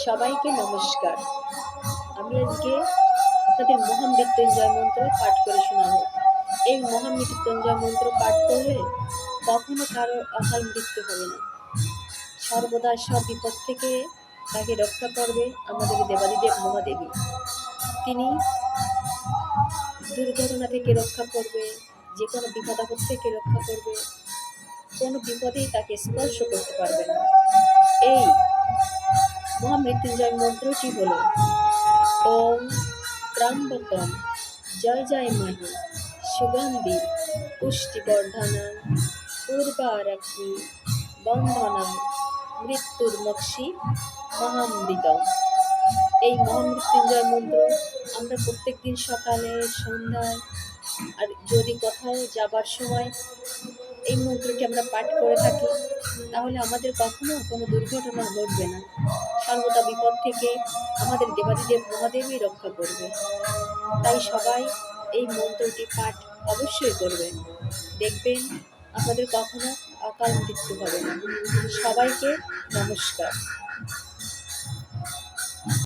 সবাইকে নমস্কার। আমি আজকে আপনাদের মহামৃত্যুঞ্জয় মন্ত্র পাঠ করে শোনাবো। এই মহামৃত্যুঞ্জয় মন্ত্র পাঠ করলে কখনো কারো অকাল মৃত্যু হবে না। সর্বদা সব বিপদ থেকে তাকে রক্ষা করবে আমাদের দেবাদিদেব মহাদেবী। তিনি দুর্ঘটনা থেকে রক্ষা করবে, যে কোনো বিপদ আপদ থেকে রক্ষা করবে, কোনো বিপদেই তাকে স্পর্শ করতে পারবে না। এই মহামৃত্যুঞ্জয় মন্ত্রটি হল ওম ত্র্যম্বকম জয় জয় মহি সুগন্ধি পুষ্টিবর্ধনং পূর্বারগ্নি বন্ধনং মৃত্যুর্মক্ষী মহামৃতম। এই মহামৃত্যুঞ্জয় মন্ত্র আমরা প্রত্যেক দিন সকালে, সন্ধ্যায়, আর যদি কোথাও যাবার সময় এই মন্ত্রটি আমরা পাঠ করে থাকি, তাহলে আমাদের কখনো কোনো দুর্ঘটনা ঘটবে না। সর্বদা বিপদ থেকে আমাদের দেবাদিদেব মহাদেবই রক্ষা করবে। তাই সবাই এই মন্ত্রটি পাঠ অবশ্যই করবেন, দেখবেন আপনাদের কখনো অকাল মৃত্যু হবে না। সবাইকে নমস্কার।